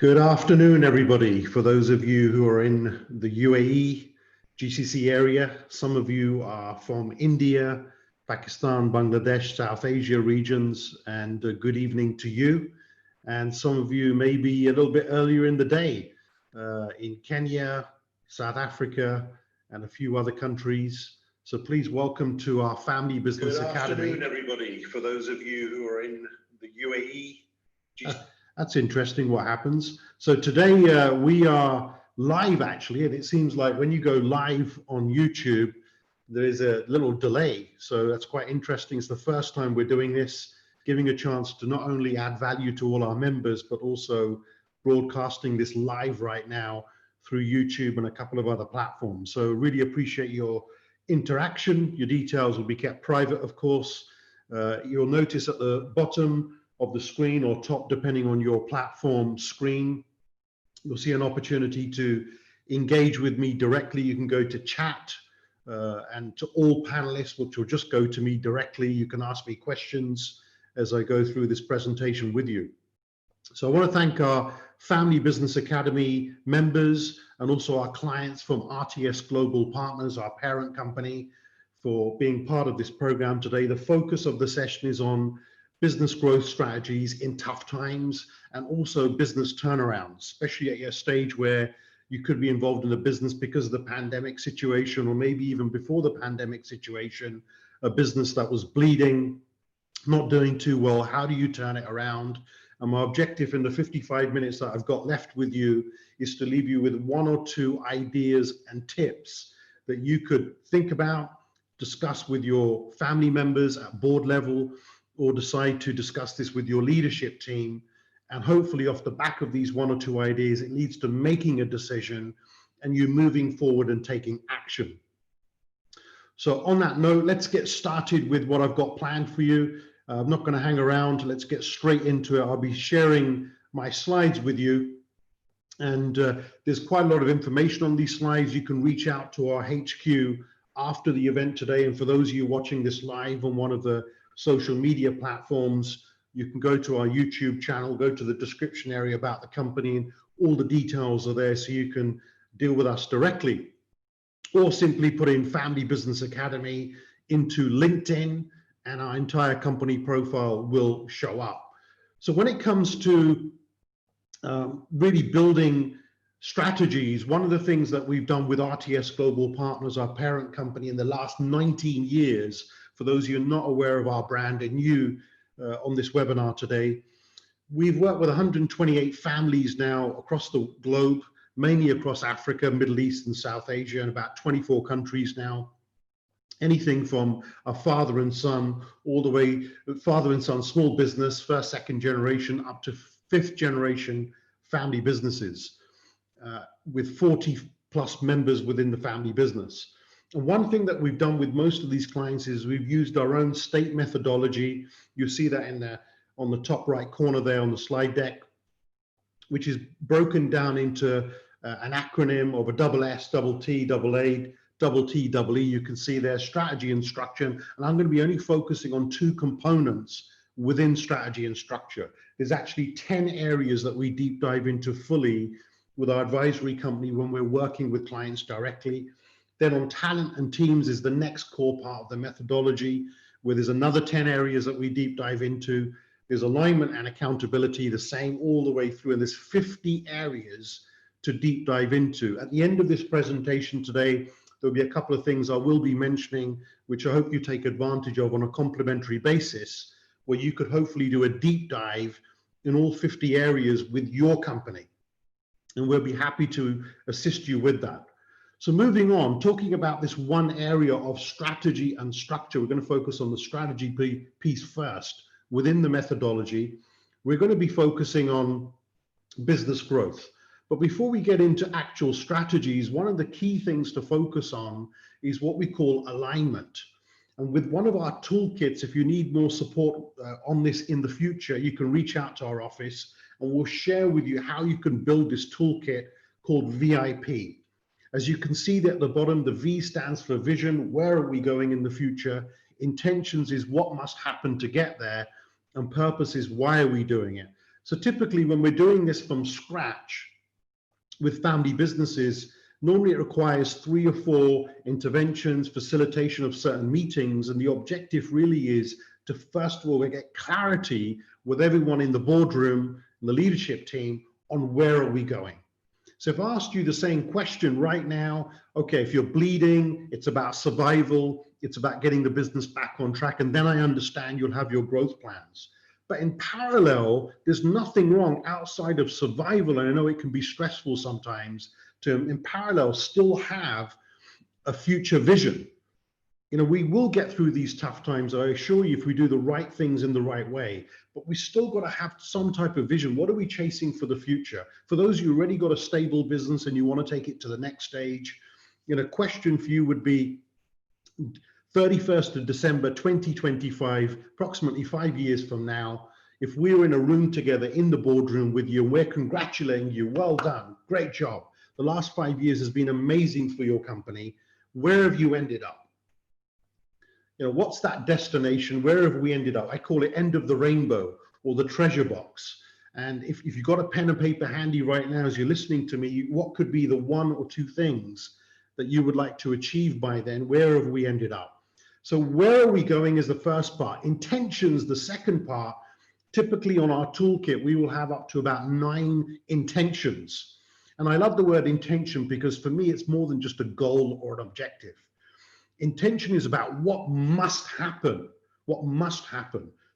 Good afternoon, everybody. For those of you who are in the UAE, GCC area, some of you are from India, Pakistan, Bangladesh, South Asia regions, and good evening to you. And some of you may be a little bit earlier in the day in Kenya, South Africa, and a few other countries. So please welcome to our Family Business Academy. Good afternoon, everybody. For those of you who are in the UAE, That's interesting what happens. So today we are live actually, and it seems like when you go live on YouTube, there is a little delay. So that's quite interesting. It's the first time we're doing this, giving a chance to not only add value to all our members, but also broadcasting this live right now through YouTube and a couple of other platforms. So really appreciate your interaction. Your details will be kept private, of course. You'll notice at the bottom of the screen or top, depending on your platform screen, you'll see an opportunity to engage with me directly. You can go to chat and to all panelists, which will just go to me directly. You can ask me questions as I go through this presentation with you. So I want to thank our Family Business Academy members and also our clients from RTS Global Partners, our parent company, for being part of this program today. The focus of the session is on business growth strategies in tough times and also business turnarounds, especially at your stage where you could be involved in a business because of the pandemic situation, or maybe even before the pandemic situation, a business that was bleeding, not doing too well. How do you turn it around? And my objective in the 55 minutes that I've got left with you is to leave you with one or two ideas and tips that you could think about, discuss with your family members at board level, or decide to discuss this with your leadership team. And hopefully off the back of these one or two ideas, it leads to making a decision and you moving forward and taking action. So on that note, let's get started with what I've got planned for you. I'm not going to hang around. Let's get straight into it. I'll be sharing my slides with you. And there's quite a lot of information on these slides. You can reach out to our HQ after the event today. And for those of you watching this live on one of the social media platforms, you can go to our YouTube channel, go to the description area about the company, and all the details are there so you can deal with us directly. Or simply put in Family Business Academy into LinkedIn and our entire company profile will show up. So when it comes to really building strategies, one of the things that we've done with RTS Global Partners, our parent company, in the last 19 years, for those of you not aware of our brand and you on this webinar today, we've worked with 128 families now across the globe, mainly across Africa, Middle East, and South Asia, and about 24 countries now. Anything from a father and son, all the way, father and son small business, first, second generation, up to fifth generation family businesses, with 40 plus members within the family business. And one thing that we've done with most of these clients is we've used our own state methodology. You see that on the top right corner there on the slide deck, which is broken down into an acronym of a double S, double T, double A, double T, double E. You can see there strategy and structure. And I'm going to be only focusing on two components within strategy and structure. There's actually 10 areas that we deep dive into fully with our advisory company when we're working with clients directly. Then on talent and teams is the next core part of the methodology, where there's another 10 areas that we deep dive into. There's alignment and accountability, the same all the way through, and there's 50 areas to deep dive into. At the end of this presentation today, there'll be a couple of things I will be mentioning, which I hope you take advantage of on a complimentary basis, where you could hopefully do a deep dive in all 50 areas with your company. And we'll be happy to assist you with that. So moving on, talking about this one area of strategy and structure, we're going to focus on the strategy piece first. Within the methodology, we're going to be focusing on business growth. But before we get into actual strategies, one of the key things to focus on is what we call alignment. And with one of our toolkits, if you need more support on this in the future, you can reach out to our office and we'll share with you how you can build this toolkit called VIP. As you can see there at the bottom, the V stands for vision. Where are we going in the future? Intentions is what must happen to get there. And purpose is why are we doing it? So typically when we're doing this from scratch with family businesses, normally it requires 3 or 4 interventions, facilitation of certain meetings, and the objective really is to first of all get clarity with everyone in the boardroom and the leadership team on where are we going. So if I asked you the same question right now, okay, if you're bleeding, it's about survival, it's about getting the business back on track, and then I understand you'll have your growth plans. But in parallel, there's nothing wrong outside of survival, and I know it can be stressful sometimes to, in parallel, still have a future vision. You know, we will get through these tough times, I assure you, if we do the right things in the right way, but we still got to have some type of vision. What are we chasing for the future? For those of you who already got a stable business and you want to take it to the next stage, you know, question for you would be 31st of December, 2025, approximately 5 years from now, if we're in a room together in the boardroom with you and we're congratulating you, well done, great job. The last 5 years has been amazing for your company. Where have you ended up? You know, what's that destination? Where have we ended up? I call it end of the rainbow or the treasure box. And if you've got a pen and paper handy right now as you're listening to me, what could be the 1 or 2 things that you would like to achieve by then? Where have we ended up? So where are we going is the first part. Intentions, the second part. Typically on our toolkit, we will have up to about 9 intentions. And I love the word intention because for me, it's more than just a goal or an objective. Intention is about what must happen,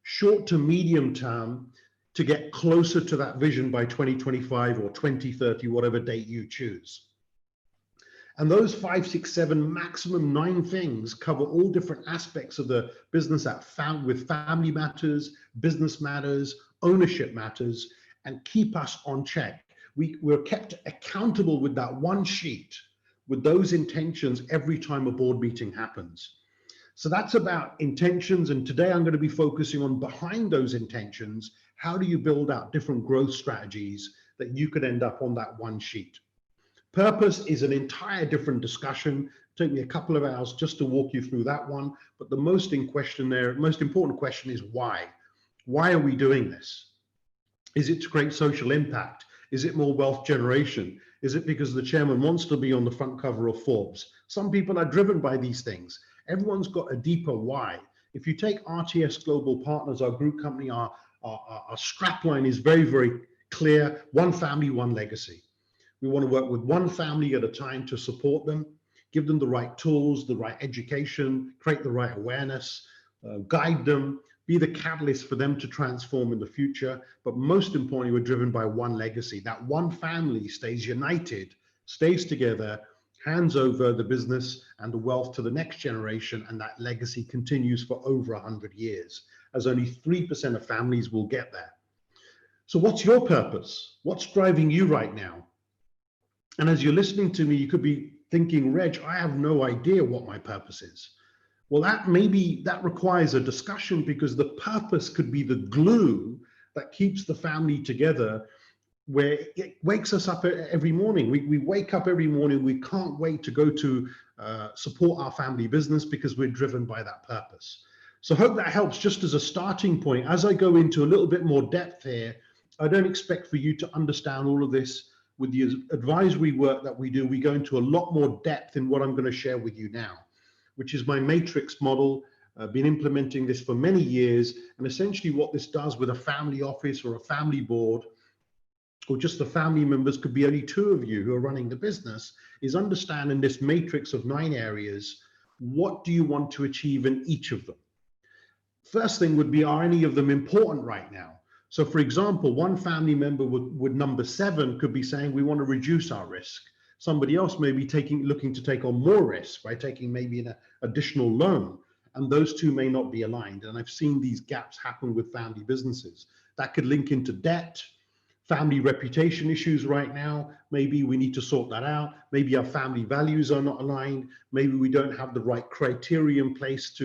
short to medium term, to get closer to that vision by 2025 or 2030, whatever date you choose. And those 5, 6, 7, maximum 9 things cover all different aspects of the business with family matters, business matters, ownership matters, and keep us on check. We're kept accountable with that one sheet, with those intentions every time a board meeting happens. So that's about intentions. And today I'm going to be focusing on behind those intentions. How do you build out different growth strategies that you could end up on that one sheet? Purpose is an entire different discussion. Take me a couple of hours just to walk you through that one. But the most important question is why? Why are we doing this? Is it to create social impact? Is it more wealth generation? Is it because the chairman wants to be on the front cover of Forbes? Some people are driven by these things. Everyone's got a deeper why. If you take RTS Global Partners, our group company, our strapline is very, very clear. One family, one legacy. We want to work with one family at a time to support them, give them the right tools, the right education, create the right awareness, guide them, be the catalyst for them to transform in the future. But most importantly, we're driven by one legacy. That one family stays united, stays together, hands over the business and the wealth to the next generation, and that legacy continues for over 100 years, as only 3% of families will get there. So what's your purpose? What's driving you right now? And as you're listening to me, you could be thinking, Reg, I have no idea what my purpose is. Well, that requires a discussion, because the purpose could be the glue that keeps the family together, where it wakes us up every morning. We wake up every morning, we can't wait to go to support our family business because we're driven by that purpose. So I hope that helps just as a starting point. As I go into a little bit more depth here, I don't expect for you to understand all of this. With the advisory work that we do, we go into a lot more depth in what I'm going to share with you now, which is my matrix model. I've been implementing this for many years. And essentially what this does with a family office or a family board, or just the family members, could be only 2 of you who are running the business, is understand in this matrix of 9 areas, what do you want to achieve in each of them? First thing would be, are any of them important right now? So for example, one family member would number 7 could be saying, we want to reduce our risk. Somebody else may be looking to take on more risk by taking maybe an additional loan, and those 2 may not be aligned. And I've seen these gaps happen with family businesses. That could link into debt, family reputation issues right now. Maybe we need to sort that out. Maybe our family values are not aligned. Maybe we don't have the right criteria in place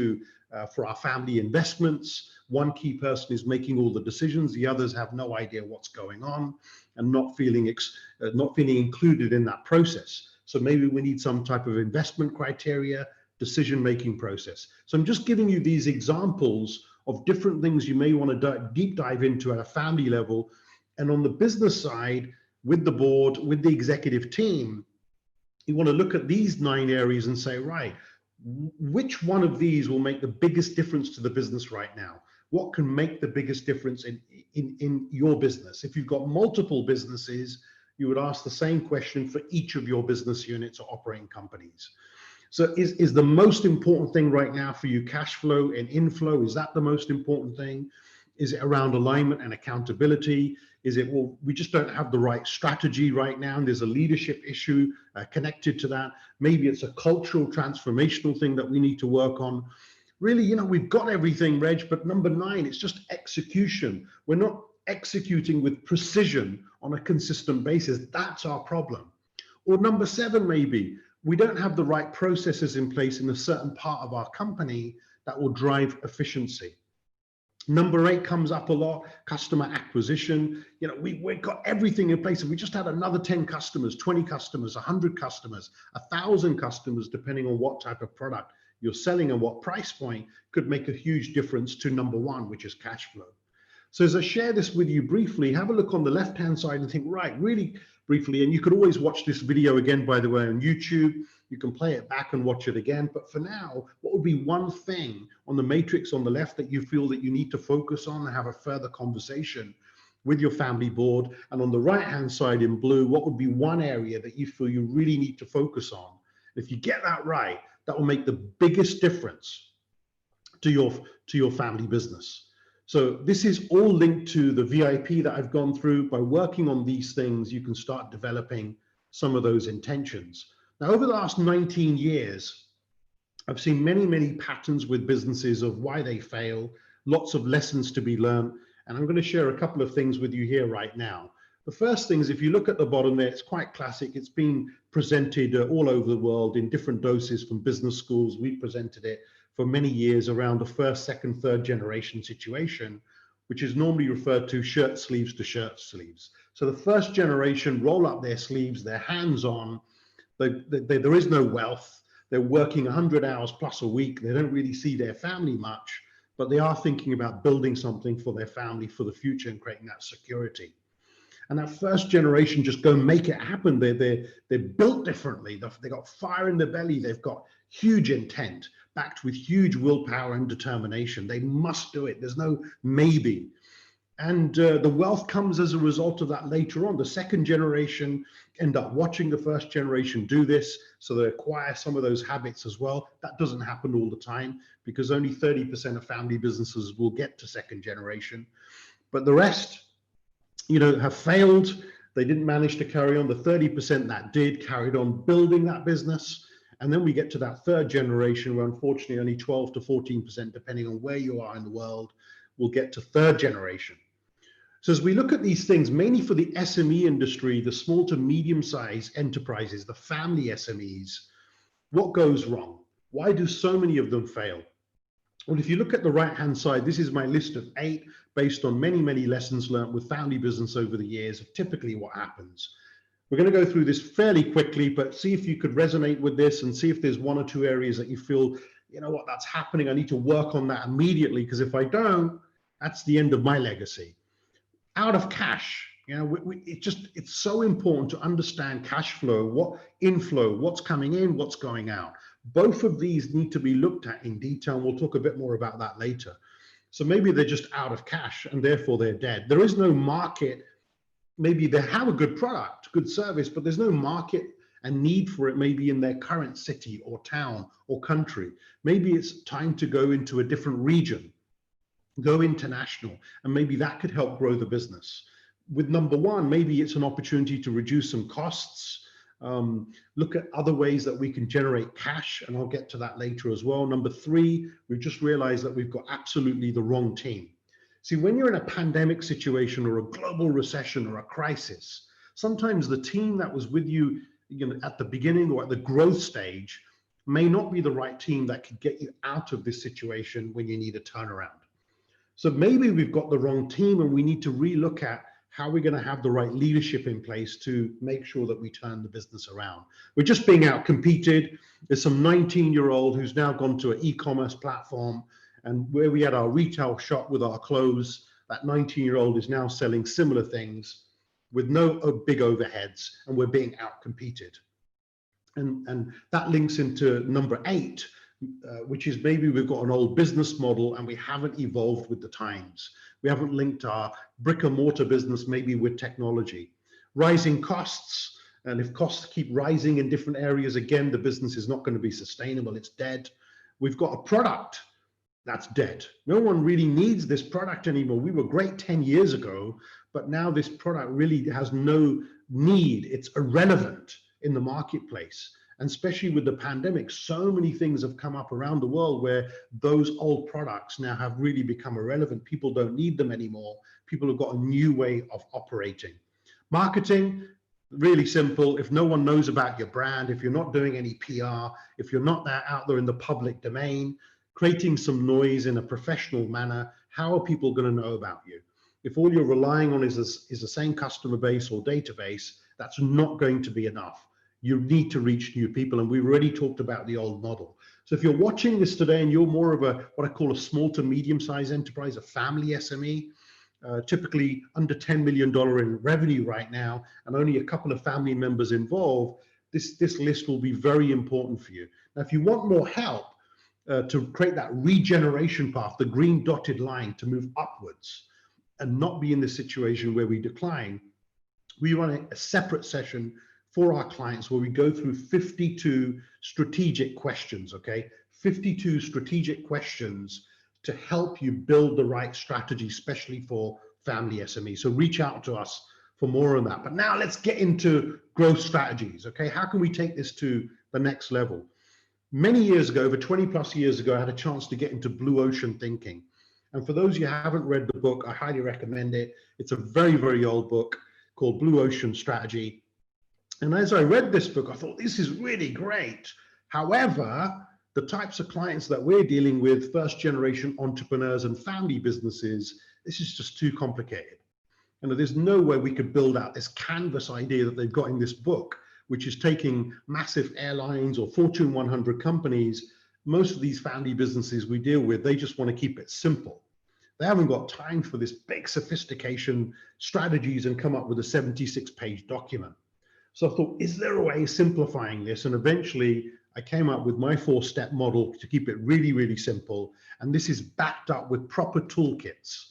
for our family investments. One key person is making all the decisions. The others have no idea what's going on and not feeling included in that process. So maybe we need some type of investment criteria, decision-making process. So I'm just giving you these examples of different things you may want to deep dive into at a family level, And on the business side, with the board, with the executive team, you want to look at these 9 areas and say, right, which one of these will make the biggest difference to the business right now? What can make the biggest difference in your business? If you've got multiple businesses, you would ask the same question for each of your business units or operating companies. So is the most important thing right now for you cash flow and inflow? Is that the most important thing? Is it around alignment and accountability? Is it, well, we just don't have the right strategy right now and there's a leadership issue connected to that? Maybe it's a cultural transformational thing that we need to work on. Really, you know, we've got everything, Reg, but number 9, it's just execution. We're not executing with precision on a consistent basis. That's our problem. Or number 7, maybe we don't have the right processes in place in a certain part of our company that will drive efficiency. Number 8 comes up a lot, customer acquisition. You know, we've got everything in place. If we just had another 10 customers, 20 customers, 100 customers, 1,000 customers, depending on what type of product you're selling and what price point, could make a huge difference to number 1, which is cash flow. So as I share this with you briefly, have a look on the left-hand side and think, right, really briefly, and you could always watch this video again, by the way, on YouTube. You can play it back and watch it again. But for now, what would be one thing on the matrix on the left that you feel that you need to focus on and have a further conversation with your family board? And on the right-hand side in blue, what would be one area that you feel you really need to focus on? If you get that right, that will make the biggest difference to your family business. So this is all linked to the VIP that I've gone through. By working on these things, you can start developing some of those intentions. Now, over the last 19 years, I've seen many, many patterns with businesses of why they fail, lots of lessons to be learned. And I'm going to share a couple of things with you here right now. The first thing is, if you look at the bottom there, it's quite classic. It's been presented all over the world in different doses from business schools. We've presented it for many years around the first, second, third generation situation, which is normally referred to shirt sleeves to shirt sleeves. So the first generation roll up their sleeves, they're hands-on, there is no wealth, they're working 100 hours plus a week, they don't really see their family much, but they are thinking about building something for their family for the future and creating that security. And that first generation just go make it happen. They're built differently. They've got fire in their belly. They've got huge intent, backed with huge willpower and determination. They must do it. There's no maybe. And the wealth comes as a result of that later on. The second generation end up watching the first generation do this, so they acquire some of those habits as well. That doesn't happen all the time because only 30% of family businesses will get to second generation. But the rest, you know, have failed. They didn't manage to carry on. The 30% that did carried on building that business. And then we get to that third generation where unfortunately only 12 to 14%, depending on where you are in the world, will get to third generation. So as we look at these things, mainly for the SME industry, the small to medium-sized enterprises, the family SMEs, what goes wrong? Why do so many of them fail? Well, if you look at the right-hand side, this is my list of 8 based on many, many lessons learned with family business over the years of typically what happens. We're going to go through this fairly quickly, but see if you could resonate with this and see if there's 1 or 2 areas that you feel, you know what, that's happening. I need to work on that immediately, because if I don't, that's the end of my legacy. Out of cash, you know, it's so important to understand cash flow, what inflow, what's coming in, what's going out. Both of these need to be looked at in detail. And we'll talk a bit more about that later. So maybe they're just out of cash and therefore they're dead. There is no market. Maybe they have a good product, good service, but there's no market and need for it maybe in their current city or town or country. Maybe it's time to go into a different region, go international, and maybe that could help grow the business. With number 1, maybe it's an opportunity to reduce some costs, look at other ways that we can generate cash, and I'll get to that later as well. Number 3, we've just realized that we've got absolutely the wrong team. See, when you're in a pandemic situation or a global recession or a crisis, sometimes the team that was with you, at the beginning or at the growth stage may not be the right team that could get you out of this situation when you need a turnaround. So maybe we've got the wrong team and we need to relook at how we're going to have the right leadership in place to make sure that we turn the business around. We're just being out competed. There's some 19-year-old who's now gone to an e-commerce platform, and where we had our retail shop with our clothes, that 19-year-old is now selling similar things with no big overheads, and we're being outcompeted. And that links into number 8, which is maybe we've got an old business model and we haven't evolved with the times. We haven't linked our brick and mortar business maybe with technology. Rising costs, and if costs keep rising in different areas, again, the business is not going to be sustainable, it's dead. We've got a product that's dead. No one really needs this product anymore. We were great 10 years ago, but now this product really has no need. It's irrelevant in the marketplace. And especially with the pandemic, so many things have come up around the world where those old products now have really become irrelevant. People don't need them anymore. People have got a new way of operating. Marketing, really simple. If no one knows about your brand, if you're not doing any PR, if you're not out there in the public domain, creating some noise in a professional manner, how are people going to know about you? If all you're relying on is the same customer base or database, that's not going to be enough. You need to reach new people, and we've already talked about the old model. So if you're watching this today and you're more of a what I call a small to medium-sized enterprise, a family SME, typically under $10 million in revenue right now, and only a couple of family members involved, this list will be very important for you. Now, if you want more help to create that regeneration path, the green dotted line to move upwards and not be in the situation where we decline, we run a separate session for our clients where we go through 52 strategic questions, okay? 52 strategic questions to help you build the right strategy, especially for family SMEs. So reach out to us for more on that. But now let's get into growth strategies, okay? How can we take this to the next level? Many years ago, over 20 plus years ago, I had a chance to get into blue ocean thinking. And for those of you who haven't read the book, I highly recommend it. It's a very, very old book called Blue Ocean Strategy. And as I read this book, I thought, this is really great. However, the types of clients that we're dealing with, first generation entrepreneurs and family businesses, this is just too complicated. And there's no way we could build out this canvas idea that they've got in this book, which is taking massive airlines or Fortune 100 companies. Most of these family businesses we deal with, they just want to keep it simple. They haven't got time for this big sophistication strategies and come up with a 76-page document. So I thought, is there a way of simplifying this? And eventually I came up with my 4-step model to keep it really, really simple. And this is backed up with proper toolkits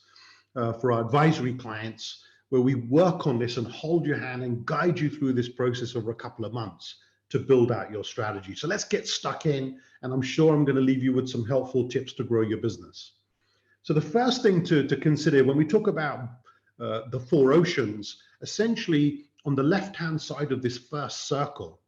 for our advisory clients, where we work on this and hold your hand and guide you through this process over a couple of months to build out your strategy. So let's get stuck in, and I'm sure I'm going to leave you with some helpful tips to grow your business. So the first thing to consider when we talk about the 4 oceans, essentially on the left-hand side of this first circle,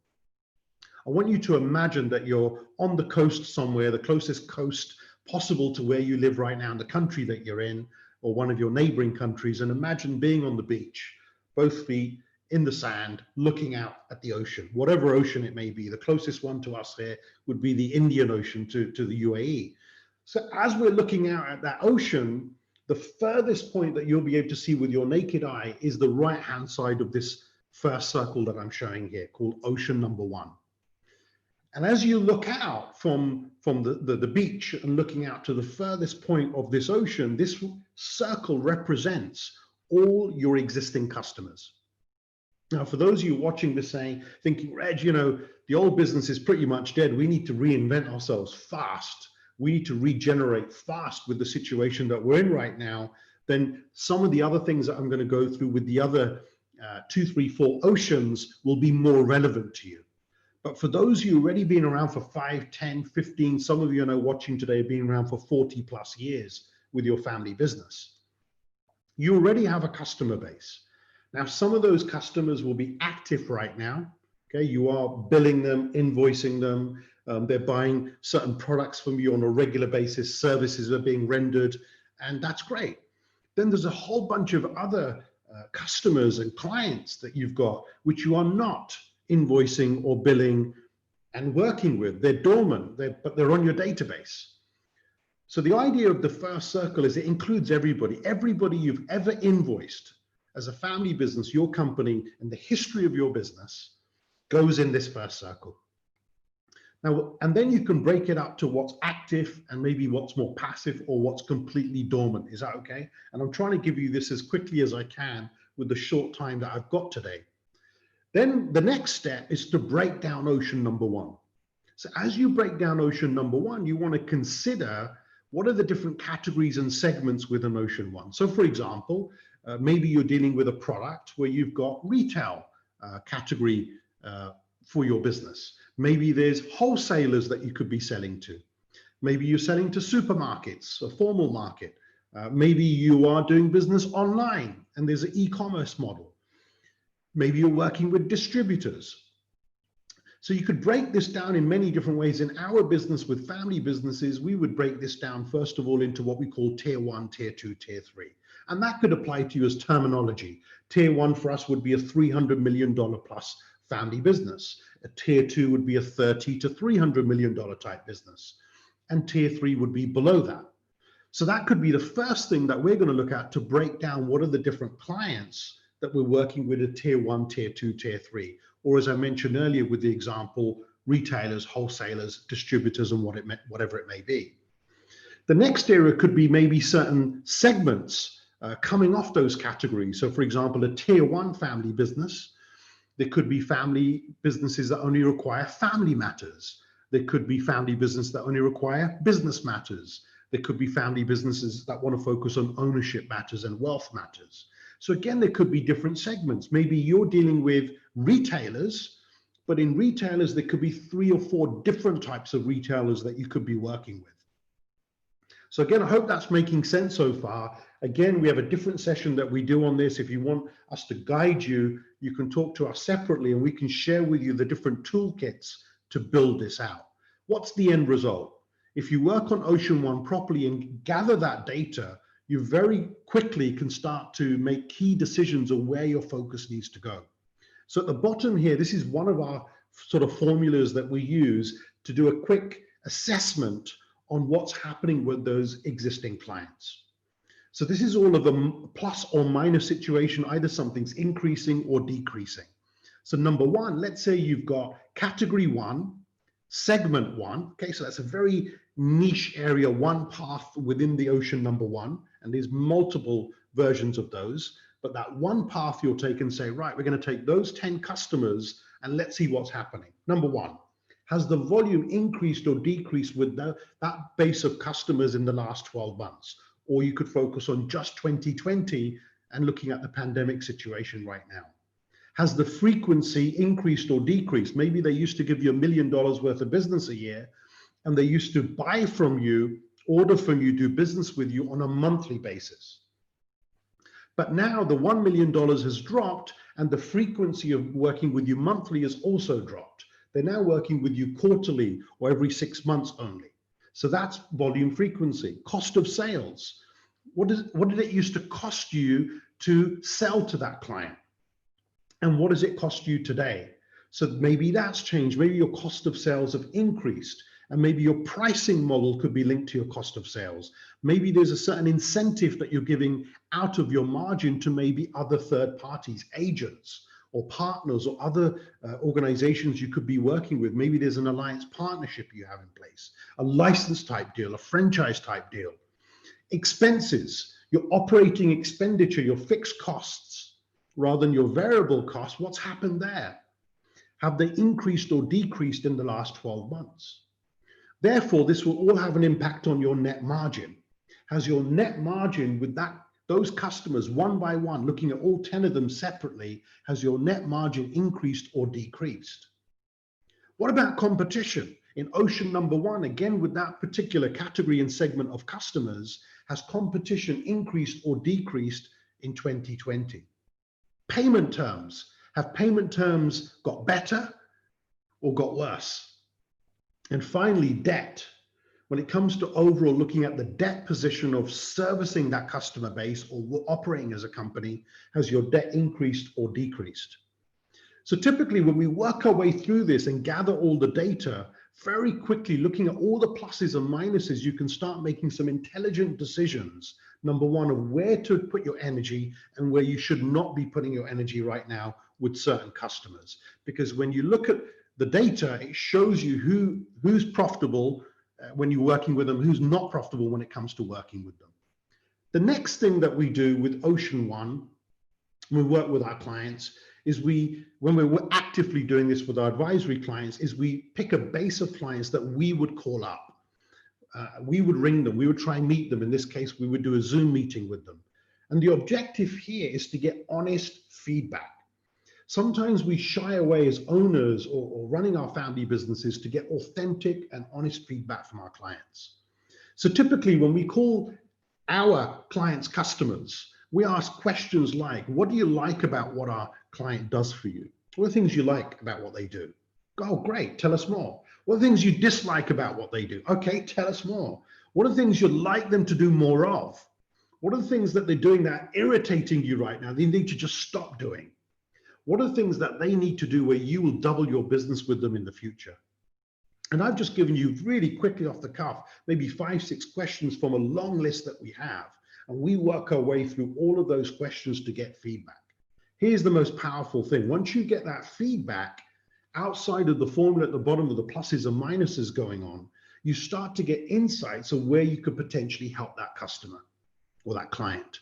I want you to imagine that you're on the coast somewhere, the closest coast possible to where you live right now in the country that you're in, or one of your neighboring countries, and imagine being on the beach, both feet in the sand, looking out at the ocean, whatever ocean it may be. The closest one to us here would be the Indian Ocean to the UAE. So as we're looking out at that ocean, the furthest point that you'll be able to see with your naked eye is the right-hand side of this first circle that I'm showing here, called ocean number 1. And as you look out from the beach and looking out to the furthest point of this ocean, this circle represents all your existing customers. Now, for those of you watching this thinking, Reg, you know, the old business is pretty much dead. We need to reinvent ourselves fast. We need to regenerate fast with the situation that we're in right now. Then some of the other things that I'm going to go through with the other 2, 3, 4 oceans will be more relevant to you. But for those of you already been around for 5, 10, 15, some of you I know watching today have been around for 40 plus years with your family business. You already have a customer base. Now, some of those customers will be active right now. Okay, you are billing them, invoicing them. They're buying certain products from you on a regular basis. Services are being rendered, and that's great. Then there's a whole bunch of other customers and clients that you've got, which you are not invoicing or billing and working with. They're dormant, but they're on your database. So the idea of the first circle is it includes everybody. Everybody you've ever invoiced as a family business, your company, and the history of your business goes in this first circle. Now, and then you can break it up to what's active and maybe what's more passive or what's completely dormant. Is that okay? And I'm trying to give you this as quickly as I can with the short time that I've got today. Then the next step is to break down ocean number one. So as you break down ocean number one, you want to consider what are the different categories and segments within ocean one. So for example, maybe you're dealing with a product where you've got retail category for your business. Maybe there's wholesalers that you could be selling to. Maybe you're selling to supermarkets, a formal market. Maybe you are doing business online and there's an e-commerce model. Maybe you're working with distributors. So you could break this down in many different ways. In our business with family businesses, we would break this down first of all into what we call tier 1, tier 2, tier 3. And that could apply to you as terminology. Tier 1 for us would be a $300 million plus family business. A tier 2 would be a $30 to $300 million type business. And tier 3 would be below that. So that could be the first thing that we're going to look at to break down what are the different clients that we're working with at tier 1, tier 2, tier 3. Or as I mentioned earlier with the example, retailers, wholesalers, distributors, and whatever it may be. The next area could be maybe certain segments coming off those categories. So for example, a tier 1 family business, there could be family businesses that only require family matters. There could be family business that only require business matters. There could be family businesses that want to focus on ownership matters and wealth matters. So again, there could be different segments. Maybe you're dealing with retailers, but in retailers, there could be 3 or 4 different types of retailers that you could be working with. So again, I hope that's making sense so far. Again, we have a different session that we do on this. If you want us to guide you, you can talk to us separately and we can share with you the different toolkits to build this out. What's the end result? If you work on Ocean One properly and gather that data, you very quickly can start to make key decisions of where your focus needs to go. So at the bottom here, this is one of our sort of formulas that we use to do a quick assessment on what's happening with those existing clients. So this is all of the plus or minus situation, either something's increasing or decreasing. So number one, let's say you've got category 1, segment 1. Okay, so that's a very niche area, one path within the ocean number 1, and there's multiple versions of those. But that one path you'll take and say, right, we're going to take those 10 customers and let's see what's happening. Number one, has the volume increased or decreased with that base of customers in the last 12 months? Or you could focus on just 2020 and looking at the pandemic situation right now. Has the frequency increased or decreased? Maybe they used to give you $1 million worth of business a year, and they used to buy from you, order from you, do business with you on a monthly basis. But now the $1 million has dropped and the frequency of working with you monthly has also dropped. They're now working with you quarterly or every 6 months only. So that's volume frequency. Cost of sales. What did it used to cost you to sell to that client? And what does it cost you today? So maybe that's changed. Maybe your cost of sales have increased, and maybe your pricing model could be linked to your cost of sales. Maybe there's a certain incentive that you're giving out of your margin to maybe other third parties, agents or partners or other organizations you could be working with. Maybe there's an alliance partnership you have in place, a license type deal, a franchise type deal. Expenses, your operating expenditure, your fixed costs, rather than your variable costs. What's happened there? Have they increased or decreased in the last 12 months? Therefore, this will all have an impact on your net margin. Has your net margin with those customers one by one, looking at all 10 of them separately, has your net margin increased or decreased? What about competition? In ocean number 1, again, with that particular category and segment of customers, has competition increased or decreased in 2020? Payment terms. Have payment terms got better or got worse? And finally, debt. When it comes to overall looking at the debt position of servicing that customer base or operating as a company, has your debt increased or decreased? So typically when we work our way through this and gather all the data, very quickly looking at all the pluses and minuses, you can start making some intelligent decisions. Number one, of where to put your energy and where you should not be putting your energy right now with certain customers. Because when you look at the data, it shows you who's profitable when you're working with them, who's not profitable when it comes to working with them. The next thing that we do with Ocean One, when we work with our clients, is when we're actively doing this with our advisory clients, is we pick a base of clients that we would call up. We would ring them, we would try and meet them. In this case, we would do a Zoom meeting with them. And the objective here is to get honest feedback. Sometimes we shy away as owners or running our family businesses to get authentic and honest feedback from our clients. So typically when we call our clients customers, we ask questions like, what do you like about what our client does for you? What are things you like about what they do? Oh, great, tell us more. What are things you dislike about what they do? Okay, tell us more. What are things you'd like them to do more of? What are the things that they're doing that are irritating you right now, they need to just stop doing? What are the things that they need to do where you will double your business with them in the future? And I've just given you really quickly off the cuff, maybe 5, 6 questions from a long list that we have. And we work our way through all of those questions to get feedback. Here's the most powerful thing. Once you get that feedback, outside of the formula at the bottom of the pluses and minuses going on, you start to get insights of where you could potentially help that customer or that client.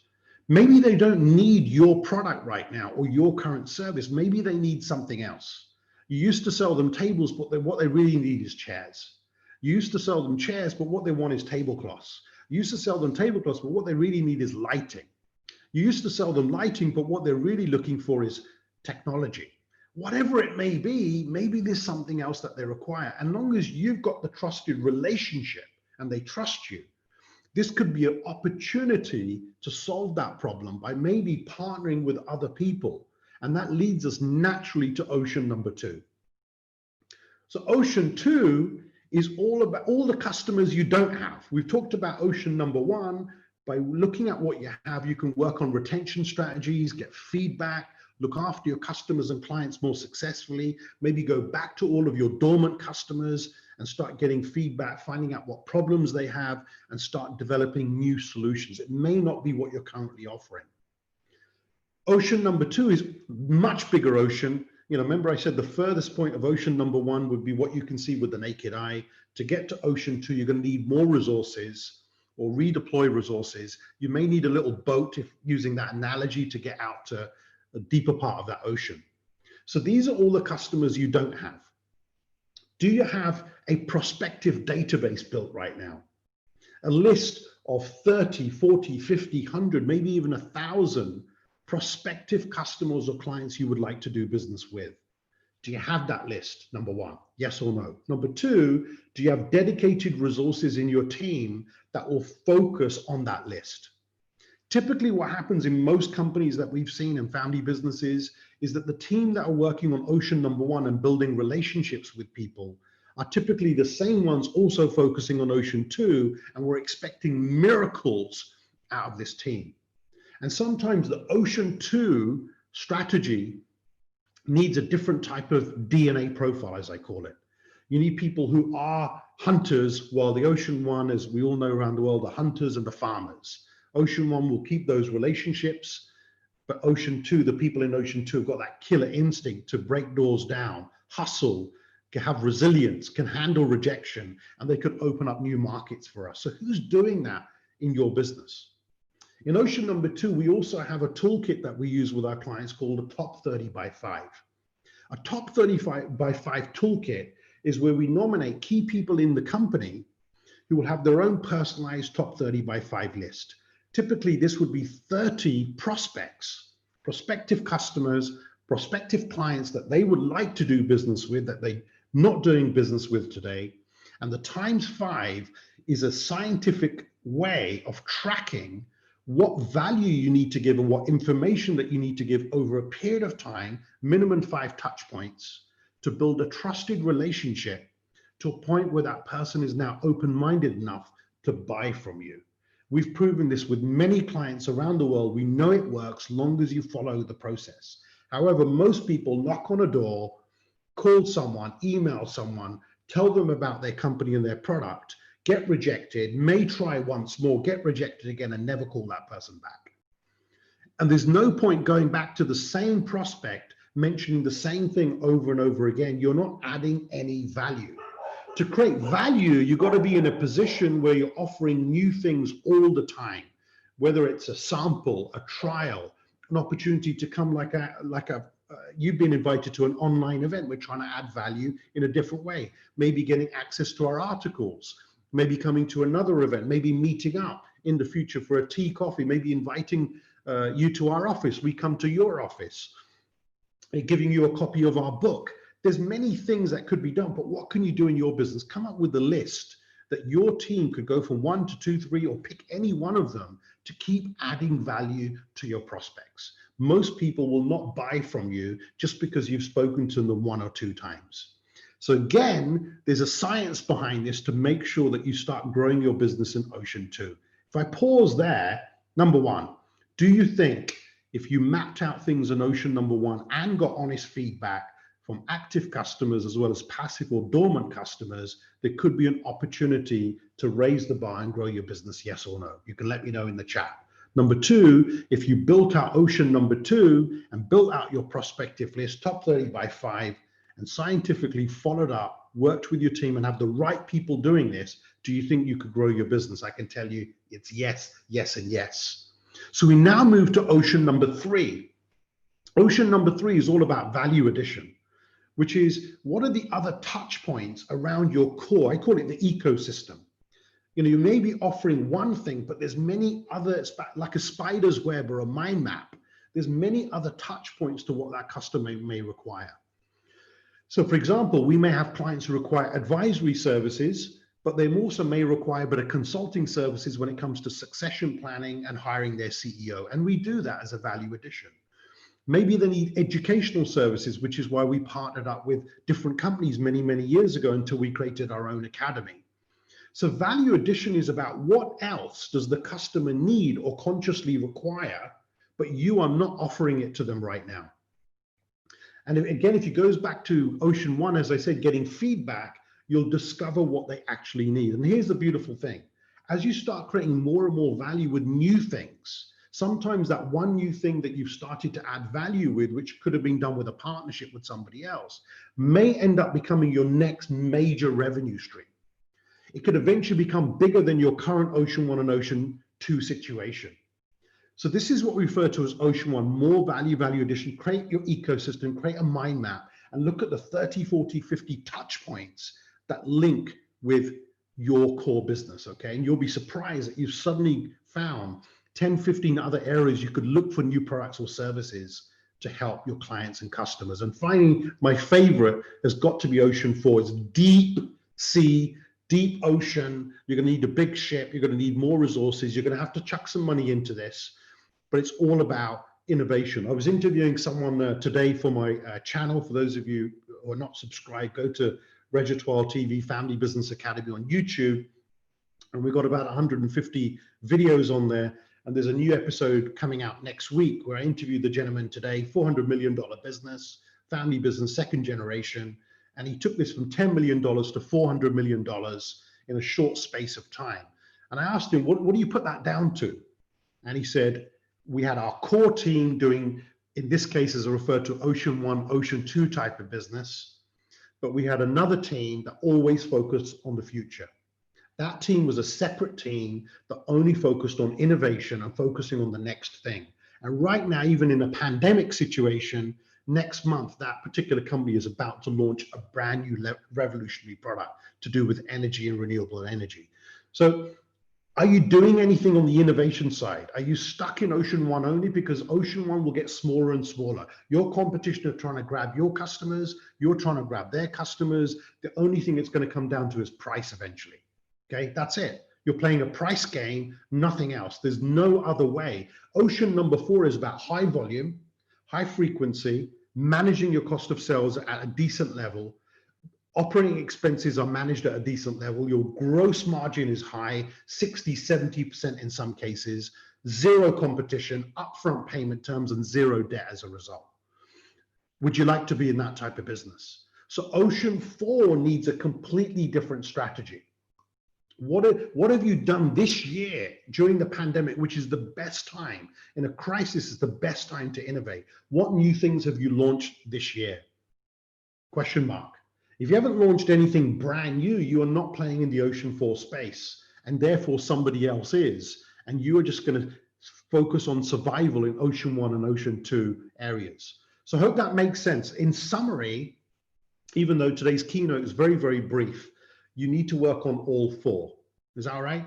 Maybe they don't need your product right now or your current service. Maybe they need something else. You used to sell them tables, but what they really need is chairs. You used to sell them chairs, but what they want is tablecloths. You used to sell them tablecloths, but what they really need is lighting. You used to sell them lighting, but what they're really looking for is technology. Whatever it may be, maybe there's something else that they require. And long as you've got the trusted relationship and they trust you, this could be an opportunity to solve that problem by maybe partnering with other people. And that leads us naturally to ocean number 2. So ocean 2 is all about all the customers you don't have. We've talked about ocean number 1. By looking at what you have, you can work on retention strategies, get feedback, look after your customers and clients more successfully, maybe go back to all of your dormant customers and start getting feedback, finding out what problems they have and start developing new solutions. It may not be what you're currently offering. Ocean number 2 is much bigger ocean. Remember I said the furthest point of ocean number 1 would be what you can see with the naked eye. To get to ocean 2, you're going to need more resources or redeploy resources. You may need a little boat, if using that analogy, to get out to a deeper part of that ocean. So these are all the customers you don't have. Do you have a prospective database built right now? A list of 30, 40, 50, 100, maybe even 1,000 prospective customers or clients you would like to do business with? Do you have that list? Number 1, yes or no? Number 2, do you have dedicated resources in your team that will focus on that list? Typically what happens in most companies that we've seen in family businesses is that the team that are working on ocean number 1 and building relationships with people are typically the same ones also focusing on ocean 2, and we're expecting miracles out of this team. And sometimes the ocean 2 strategy needs a different type of DNA profile, as I call it. You need people who are hunters, while the ocean 1, as we all know around the world, are hunters and the farmers. Ocean 1 will keep those relationships, but ocean 2, the people in ocean 2 have got that killer instinct to break doors down, hustle, can have resilience, can handle rejection, and they could open up new markets for us. So who's doing that in your business? In ocean number 2, we also have a toolkit that we use with our clients called a top 30 by 5. A top 30 by 5 toolkit is where we nominate key people in the company who will have their own personalized top 30 by 5 list. Typically, this would be 30 prospects, prospective customers, prospective clients that they would like to do business with that they're not doing business with today. And the times 5 is a scientific way of tracking what value you need to give and what information that you need to give over a period of time, minimum 5 touch points, to build a trusted relationship to a point where that person is now open-minded enough to buy from you. We've proven this with many clients around the world. We know it works long as you follow the process. However, most people knock on a door, call someone, email someone, tell them about their company and their product, get rejected, may try once more, get rejected again, and never call that person back. And there's no point going back to the same prospect mentioning the same thing over and over again, you're not adding any value. To create value, you've got to be in a position where you're offering new things all the time, whether it's a sample, a trial, an opportunity to come you've been invited to an online event. We're trying to add value in a different way, maybe getting access to our articles, maybe coming to another event, maybe meeting up in the future for a tea, coffee, maybe inviting you to our office. We come to your office, giving you a copy of our book. There's many things that could be done, but what can you do in your business? Come up with a list that your team could go from 1 to 2, 3, or pick any one of them to keep adding value to your prospects. Most people will not buy from you just because you've spoken to them 1 or 2 times. So again, there's a science behind this to make sure that you start growing your business in Ocean 2. If I pause there, number 1, do you think if you mapped out things in Ocean number 1 and got honest feedback from active customers as well as passive or dormant customers, there could be an opportunity to raise the bar and grow your business, yes or no? You can let me know in the chat. Number 2, if you built out Ocean number 2 and built out your prospective list, top 30 by 5, and scientifically followed up, worked with your team and have the right people doing this, do you think you could grow your business? I can tell you it's yes, yes, and yes. So we now move to Ocean number 3. Ocean number 3 is all about value addition, which is what are the other touch points around your core? I call it the ecosystem. You know, you may be offering one thing, but there's many other, like a spider's web or a mind map. There's many other touch points to what that customer may require. So for example, we may have clients who require advisory services, but they also may require a bit of consulting services when it comes to succession planning and hiring their CEO. And we do that as a value addition. Maybe they need educational services, which is why we partnered up with different companies many, many years ago until we created our own academy. So value addition is about what else does the customer need or consciously require, but you are not offering it to them right now. And again, if it goes back to Ocean 1, as I said, getting feedback, you'll discover what they actually need. And here's the beautiful thing. As you start creating more and more value with new things, sometimes that one new thing that you've started to add value with, which could have been done with a partnership with somebody else, may end up becoming your next major revenue stream. It could eventually become bigger than your current Ocean 1 and Ocean 2 situation. So this is what we refer to as Ocean 1, more value addition. Create your ecosystem, create a mind map, and look at the 30, 40, 50 touch points that link with your core business, okay? And you'll be surprised that you've suddenly found 10, 15 other areas you could look for new products or services to help your clients and customers. And finally, my favorite has got to be Ocean 4. It's deep sea, deep ocean. You're going to need a big ship. You're going to need more resources. You're going to have to chuck some money into this, but it's all about innovation. I was interviewing someone today for my channel. For those of you who are not subscribed, go to Reg Athwal TV Family Business Academy on YouTube. And we've got about 150 videos on there. And there's a new episode coming out next week where I interviewed the gentleman today, $400 million business, family business, second generation. And he took this from $10 million to $400 million in a short space of time. And I asked him, what do you put that down to? And he said, we had our core team doing, in this case, as I referred to, Ocean 1, Ocean 2 type of business. But we had another team that always focused on the future. That team was a separate team that only focused on innovation and focusing on the next thing. And right now, even in a pandemic situation, next month, that particular company is about to launch a brand new revolutionary product to do with energy and renewable energy. So are you doing anything on the innovation side? Are you stuck in Ocean 1 only? Because Ocean 1 will get smaller and smaller. Your competition are trying to grab your customers. You're trying to grab their customers. The only thing it's going to come down to is price eventually. Okay, that's it. You're playing a price game, nothing else. There's no other way. Ocean number 4 is about high volume, high frequency, managing your cost of sales at a decent level. Operating expenses are managed at a decent level. Your gross margin is high, 60, 70% in some cases, zero competition, upfront payment terms, and zero debt as a result. Would you like to be in that type of business? So Ocean 4 needs a completely different strategy. What have you done this year during the pandemic, which is the best time? In a crisis, is the best time to innovate. What new things have you launched this year? Question mark. If you haven't launched anything brand new, you are not playing in the Ocean 4 space, and therefore somebody else is. And you are just going to focus on survival in Ocean 1 and Ocean 2 areas. So I hope that makes sense. In summary, even though today's keynote is very, very brief, you need to work on all four. Is that all right?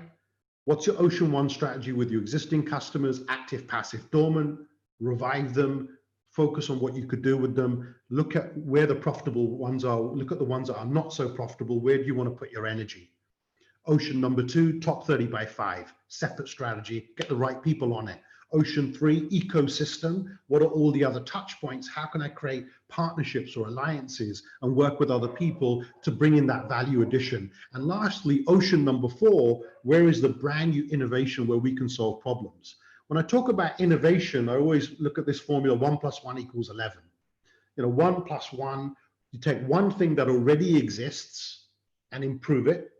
What's your Ocean 1 strategy with your existing customers, active, passive, dormant? Revive them, focus on what you could do with them, look at where the profitable ones are, look at the ones that are not so profitable, where do you want to put your energy? Ocean number 2, top 30 by 5, separate strategy, get the right people on it. Ocean 3, ecosystem, what are all the other touch points? How can I create partnerships or alliances and work with other people to bring in that value addition? And lastly, ocean number 4, where is the brand new innovation where we can solve problems? When I talk about innovation, I always look at this formula, 1 + 1 = 11. 1 + 1, you take one thing that already exists and improve it.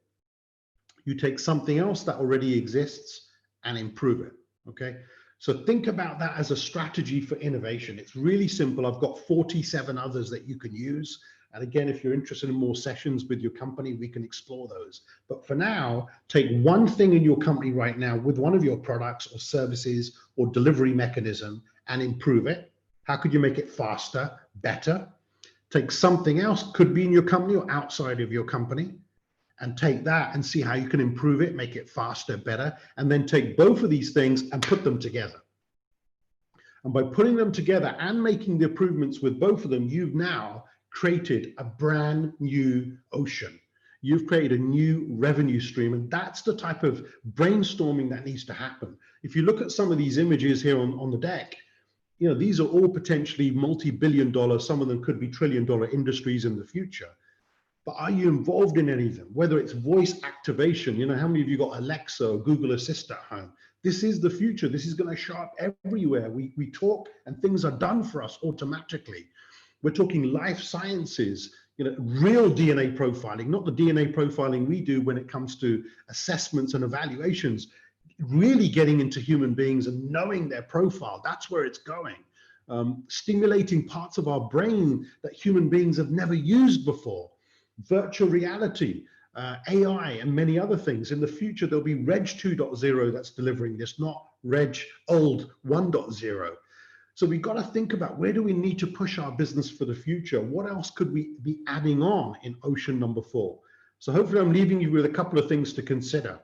You take something else that already exists and improve it, okay? So think about that as a strategy for innovation. It's really simple. I've got 47 others that you can use. And again, if you're interested in more sessions with your company, we can explore those. But for now, take one thing in your company right now with one of your products or services or delivery mechanism and improve it. How could you make it faster, better? Take something else, could be in your company or outside of your company, and take that and see how you can improve it, make it faster, better, and then take both of these things and put them together. And by putting them together and making the improvements with both of them, you've now created a brand new ocean. You've created a new revenue stream, and that's the type of brainstorming that needs to happen. If you look at some of these images here on the deck, these are all potentially multi-billion-dollar, some of them could be trillion-dollar industries in the future. But are you involved in any of them? Whether it's voice activation, how many of you got Alexa or Google Assistant at home? This is the future. This is going to show up everywhere. We talk and things are done for us automatically. We're talking life sciences, real DNA profiling, not the DNA profiling we do when it comes to assessments and evaluations, really getting into human beings and knowing their profile. That's where it's going. Stimulating parts of our brain that human beings have never used before. Virtual reality, AI, and many other things. In the future, there'll be Reg 2.0 that's delivering this, not Reg old 1.0. So we've got to think about, where do we need to push our business for the future? What else could we be adding on in ocean number 4? So hopefully I'm leaving you with a couple of things to consider.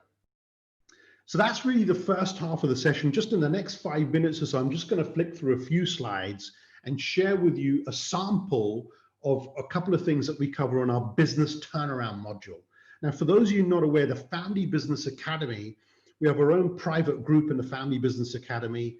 So that's really the first half of the session. Just in the next 5 minutes or so, I'm just going to flick through a few slides and share with you a sample of a couple of things that we cover on our business turnaround module. Now, for those of you not aware, the Family Business Academy, we have our own private group in the Family Business Academy,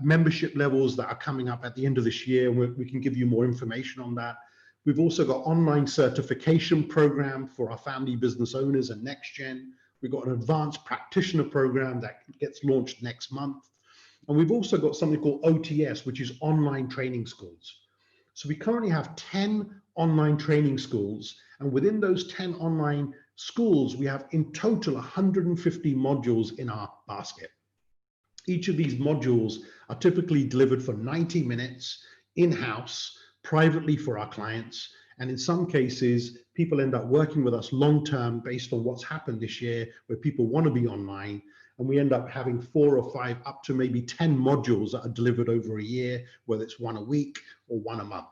membership levels that are coming up at the end of this year. We can give you more information on that. We've also got online certification program for our family business owners and next gen. We've got an advanced practitioner program that gets launched next month. And we've also got something called OTS, which is online training schools. So we currently have 10 online training schools, and within those 10 online schools, we have in total 150 modules in our basket. Each of these modules are typically delivered for 90 minutes in-house, privately for our clients. And in some cases, people end up working with us long-term based on what's happened this year, where people want to be online. And we end up having 4 or 5, up to maybe 10 modules that are delivered over a year, whether it's 1 a week or 1 a month.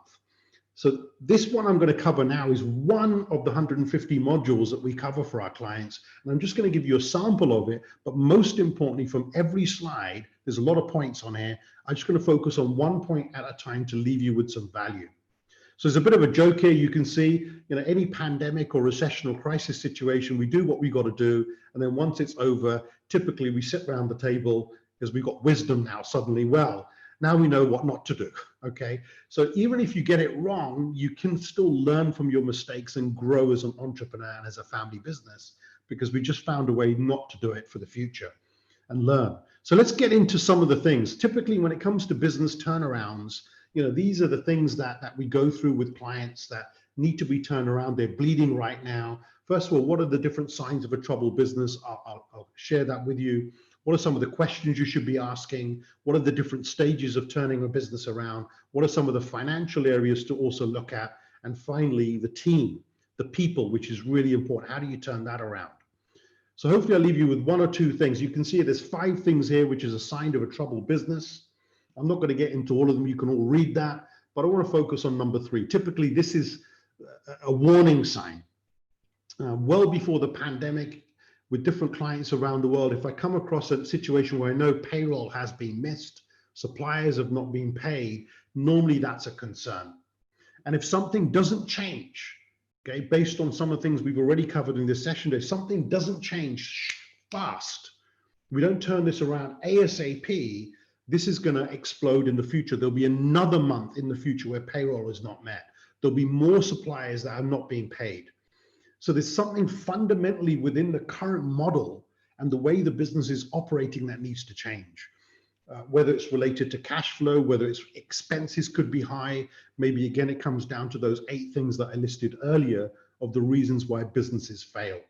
So this one I'm going to cover now is one of the 150 modules that we cover for our clients. And I'm just going to give you a sample of it. But most importantly, from every slide, there's a lot of points on here. I'm just going to focus on one point at a time to leave you with some value. So there's a bit of a joke here. You can see, any pandemic or recession or crisis situation, we do what we got to do. And then once it's over, typically we sit around the table because we've got wisdom now suddenly. Well, now we know what not to do, okay? So even if you get it wrong, you can still learn from your mistakes and grow as an entrepreneur and as a family business, because we just found a way not to do it for the future and learn. So let's get into some of the things. Typically, when it comes to business turnarounds, these are the things that we go through with clients that need to be turned around. They're bleeding right now. First of all, what are the different signs of a troubled business? I'll share that with you. What are some of the questions you should be asking? What are the different stages of turning a business around? What are some of the financial areas to also look at? And finally, the team, the people, which is really important. How do you turn that around? So hopefully I'll leave you with one or two things. You can see there's 5 things here, which is a sign of a troubled business. I'm not going to get into all of them. You can all read that, but I want to focus on number 3. Typically, this is a warning sign. Well before the pandemic, with different clients around the world, if I come across a situation where I know payroll has been missed, suppliers have not been paid, normally that's a concern. And if something doesn't change, okay, based on some of the things we've already covered in this session, if something doesn't change fast, we don't turn this around ASAP, this is going to explode in the future. There'll be another month in the future where payroll is not met. There'll be more suppliers that are not being paid. So there's something fundamentally within the current model and the way the business is operating that needs to change. Whether it's related to cash flow, whether it's expenses could be high, maybe again it comes down to those 8 things that I listed earlier of the reasons why businesses fail.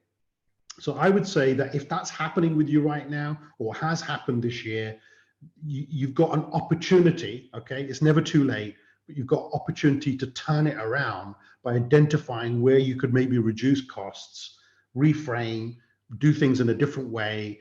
So I would say that if that's happening with you right now or has happened this year, you've got an opportunity, okay? It's never too late, but you've got opportunity to turn it around by identifying where you could maybe reduce costs, reframe, do things in a different way,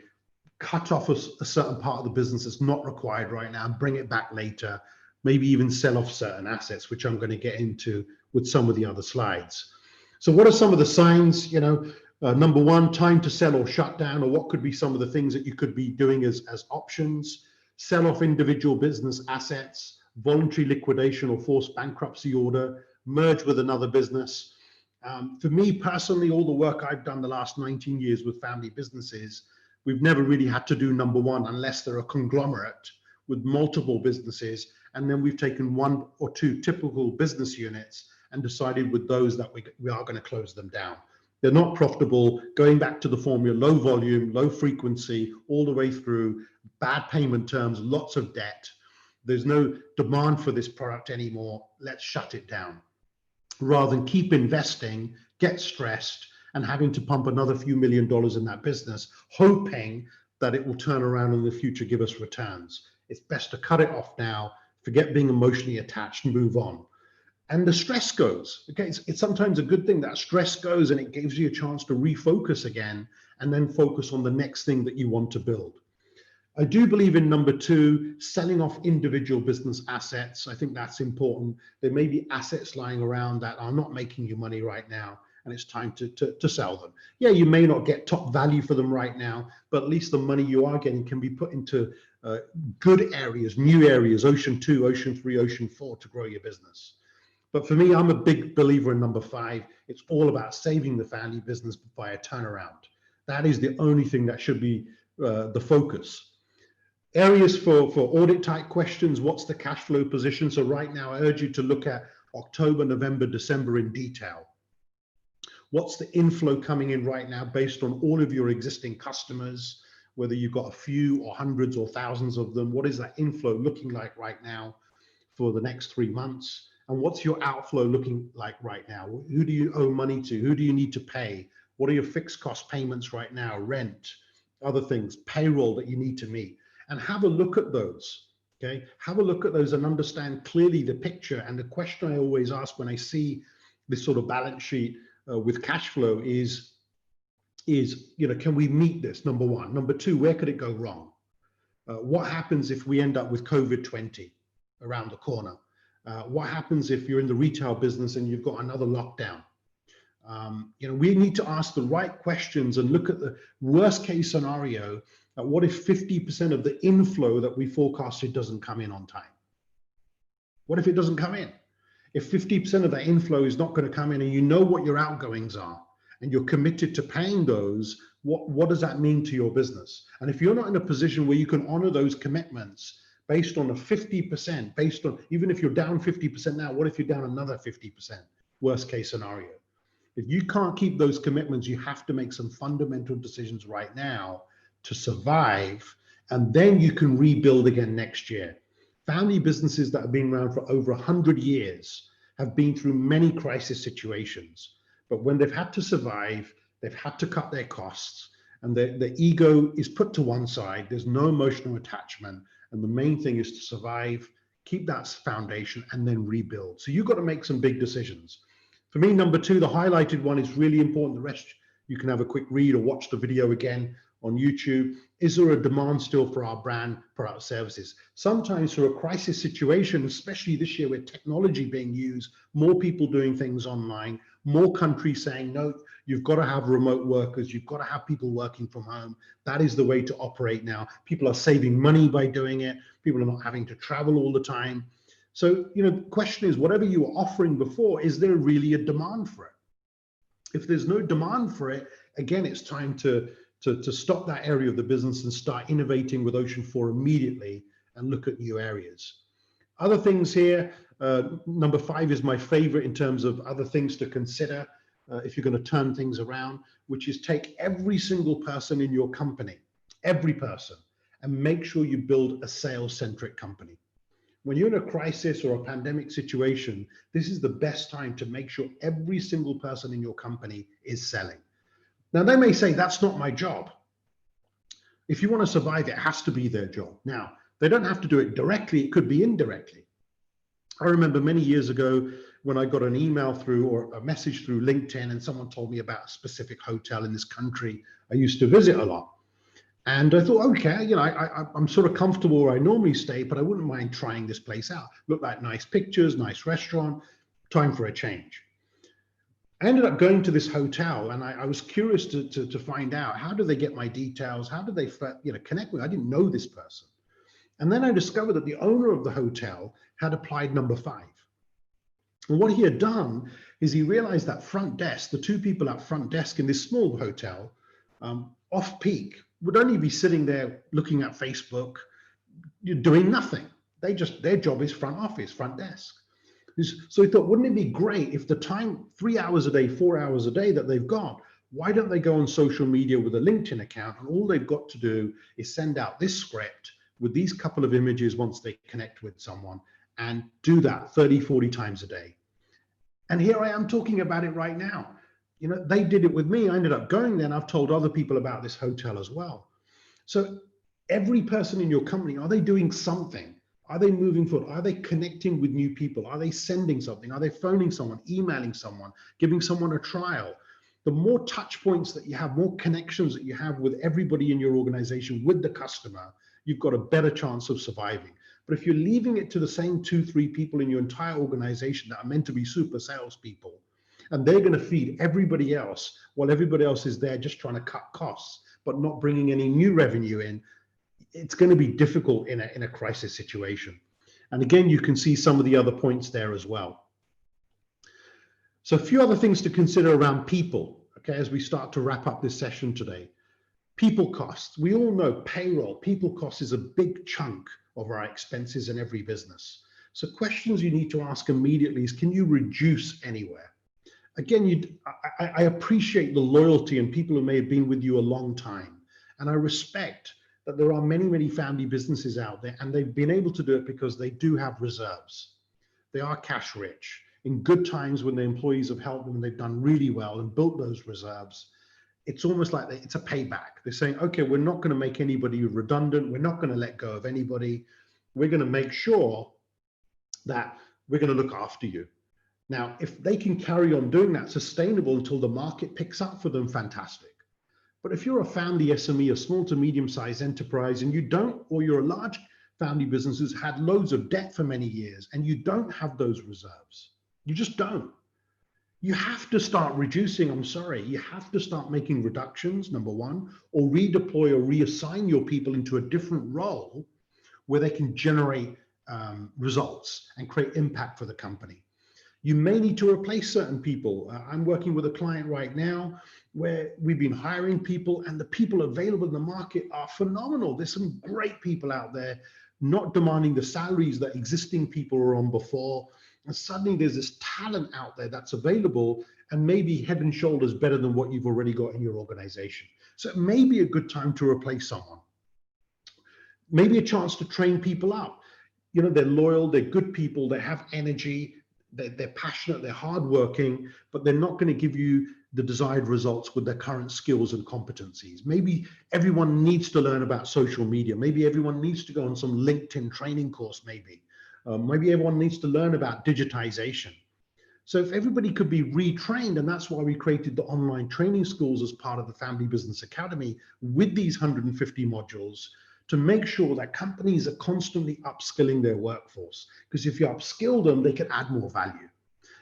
cut off a certain part of the business that's not required right now, bring it back later, maybe even sell off certain assets, which I'm going to get into with some of the other slides. So what are some of the signs? You know, number 1, time to sell or shut down, or what could be some of the things that you could be doing as options? Sell off individual business assets, voluntary liquidation or forced bankruptcy order, merge with another business. For me personally, all the work I've done the last 19 years with family businesses, we've never really had to do number 1 unless they're a conglomerate with multiple businesses. And then we've taken 1 or 2 typical business units and decided with those that we are going to close them down. They're not profitable, going back to the formula, low volume, low frequency, all the way through, bad payment terms, lots of debt. There's no demand for this product anymore. Let's shut it down. Rather than keep investing, get stressed, and having to pump another few $1 million in that business, hoping that it will turn around in the future, give us returns. It's best to cut it off now, forget being emotionally attached, and move on. And the stress goes. Okay, it's sometimes a good thing that stress goes and it gives you a chance to refocus again and then focus on the next thing that you want to build. I do believe in number 2, selling off individual business assets. I think that's important. There may be assets lying around that are not making you money right now, and it's time to sell them. Yeah, you may not get top value for them right now, but at least the money you are getting can be put into good areas, new areas, Ocean 2, Ocean 3, Ocean 4 to grow your business. But for me, I'm a big believer in number 5. It's all about saving the family business by a turnaround. That is the only thing that should be the focus. Areas for audit type questions: what's the cash flow position? So right now I urge you to look at October, November, December in detail. What's the inflow coming in right now based on all of your existing customers, whether you've got a few or hundreds or thousands of them? What is that inflow looking like right now for the next 3 months? And what's your outflow looking like right now? Who do you owe money to? Who do you need to pay? What are your fixed cost payments right now? Rent, other things, payroll that you need to meet. And have a look at those, okay? Have a look at those and understand clearly the picture. And the question I always ask when I see this sort of balance sheet with cash flow is, you know, can we meet this, number 1? Number 2, where could it go wrong? What happens if we end up with COVID-20 around the corner? What happens if you're in the retail business and you've got another lockdown? You know, we need to ask the right questions and look at the worst case scenario. What if 50% of the inflow that we forecasted doesn't come in on time? What if it doesn't come in? If 50% of that inflow is not going to come in and you know what your outgoings are and you're committed to paying those, what does that mean to your business? And if you're not in a position where you can honor those commitments based on a 50%, based on, even if you're down 50% now, what if you're down another 50%? Worst case scenario. If you can't keep those commitments, you have to make some fundamental decisions right now to survive, and then you can rebuild again next year. Family businesses that have been around for over 100 years have been through many crisis situations, but when they've had to survive, they've had to cut their costs, and the ego is put to one side. There's no emotional attachment, and the main thing is to survive, keep that foundation, and then rebuild. So you've got to make some big decisions. For me, number two, the highlighted one is really important. The rest you can have a quick read or watch the video again on YouTube. Is there a demand still for our brand, product, services? Sometimes through a crisis situation, especially this year with technology being used, more people doing things online, more countries saying, no, you've got to have remote workers, you've got to have people working from home. That is the way to operate now. People are saving money by doing it. People are not having to travel all the time. So, the question is, whatever you were offering before, is there really a demand for it? If there's no demand for it, again, it's time to stop that area of the business and start innovating with Ocean 4 immediately and look at new areas. Other things here, number 5 is my favorite in terms of other things to consider if you're going to turn things around, which is take every single person in your company, every person, and make sure you build a sales-centric company. When you're in a crisis or a pandemic situation, this is the best time to make sure every single person in your company is selling. Now, they may say, that's not my job. If you want to survive, it has to be their job. Now, they don't have to do it directly. It could be indirectly. I remember many years ago when I got an email through or a message through LinkedIn and someone told me about a specific hotel in this country I used to visit a lot. And I thought, okay, I'm sort of comfortable where I normally stay, but I wouldn't mind trying this place out. Looked like nice pictures, nice restaurant, time for a change. I ended up going to this hotel, and I was curious to find out, how do they get my details? How do they connect with me? I didn't know this person. And then I discovered that the owner of the hotel had applied number 5. And what he had done is he realized that front desk, the 2 people at front desk in this small hotel, off peak, would only be sitting there looking at Facebook, doing nothing. Their job is front office, front desk. So he thought, wouldn't it be great if the time, 3 hours a day, 4 hours a day that they've got, why don't they go on social media with a LinkedIn account, and all they've got to do is send out this script with these couple of images once they connect with someone, and do that 30, 40 times a day. And here I am talking about it right now. They did it with me. I ended up going there, and I've told other people about this hotel as well. So every person in your company, are they doing something? Are they moving forward? Are they connecting with new people? Are they sending something? Are they phoning someone, emailing someone, giving someone a trial? The more touch points that you have, more connections that you have with everybody in your organization, with the customer, you've got a better chance of surviving. But if you're leaving it to the same 2, 3 people in your entire organization that are meant to be super salespeople, and they're going to feed everybody else while everybody else is there just trying to cut costs, but not bringing any new revenue in, it's going to be difficult in a crisis situation. And again, you can see some of the other points there as well. So a few other things to consider around people, okay, as we start to wrap up this session today. People costs. We all know payroll, people costs is a big chunk of our expenses in every business. So questions you need to ask immediately is, can you reduce anywhere? Again, I appreciate the loyalty and people who may have been with you a long time. And I respect that there are many, many family businesses out there, and they've been able to do it because they do have reserves. They are cash rich. In good times when the employees have helped them and they've done really well and built those reserves, it's almost like it's a payback. They're saying, okay, we're not going to make anybody redundant. We're not going to let go of anybody. We're going to make sure that we're going to look after you. Now, if they can carry on doing that sustainable until the market picks up for them, fantastic. But if you're a family SME, a small to medium-sized enterprise, and you don't, or you're a large family business who's had loads of debt for many years, and you don't have those reserves, you just don't. You have to start reducing, you have to start making reductions, number 1, or redeploy or reassign your people into a different role where they can generate results and create impact for the company. You may need to replace certain people. I'm working with a client right now where we've been hiring people, and the people available in the market are phenomenal. There's some great people out there, not demanding the salaries that existing people were on before. And suddenly there's this talent out there that's available and maybe head and shoulders better than what you've already got in your organization. So it may be a good time to replace someone. Maybe a chance to train people up. They're loyal, they're good people, they have energy, they're passionate, they're hardworking, but they're not going to give you the desired results with their current skills and competencies. Maybe everyone needs to learn about social media. Maybe everyone needs to go on some LinkedIn training course, maybe everyone needs to learn about digitization. So if everybody could be retrained, and that's why we created the online training schools as part of the Family Business Academy with these 150 modules, to make sure that companies are constantly upskilling their workforce. Because if you upskill them, they can add more value.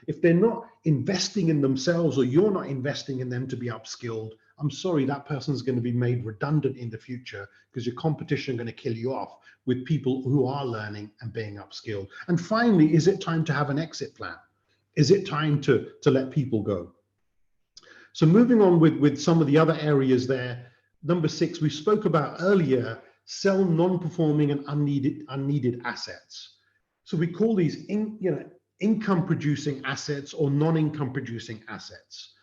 If they're not investing in themselves, or you're not investing in them to be upskilled, I'm sorry, that person's going to be made redundant in the future, because your competition are going to kill you off with people who are learning and being upskilled. And finally, is it time to have an exit plan? Is it time to let people go? So moving on with some of the other areas there, number 6, we spoke about earlier, sell non-performing and unneeded assets. So we call these income producing assets or non-income producing assets,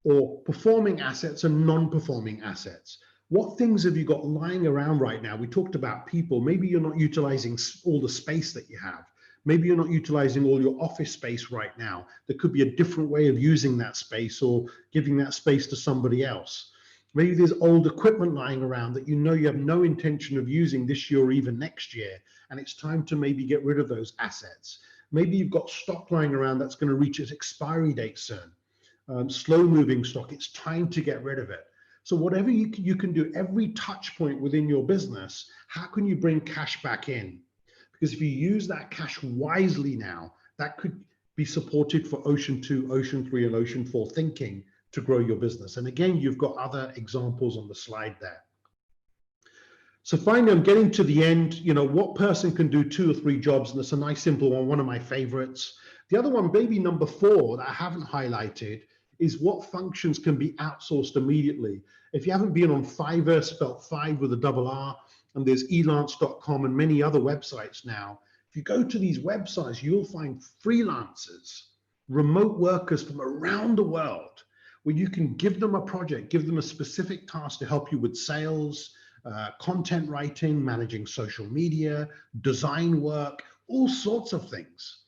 or performing assets and non-performing assets. What things have you got lying around right now? We talked about people. Maybe you're not utilizing all the space that you have. Maybe you're not utilizing all your office space right now. There could be a different way of using that space, or giving that space to somebody else. Maybe there's old equipment lying around that you have no intention of using this year or even next year, and it's time to maybe get rid of those assets. Maybe you've got stock lying around that's going to reach its expiry date soon. Slow moving stock, it's time to get rid of it. So whatever you can do, every touch point within your business, how can you bring cash back in? Because if you use that cash wisely now, that could be supported for Ocean 2, Ocean 3, and Ocean 4 thinking to grow your business. And again, you've got other examples on the slide there. So finally, I'm getting to the end. What person can do 2 or 3 jobs? And it's a nice simple one of my favorites. The other one, maybe number 4, that I haven't highlighted, is what functions can be outsourced immediately. If you haven't been on Fiverr, spelled 5 with a double R, and there's elance.com and many other websites now, if you go to these websites, you'll find freelancers, remote workers from around the world, where you can give them a project, give them a specific task to help you with sales, content writing, managing social media, design work, all sorts of things.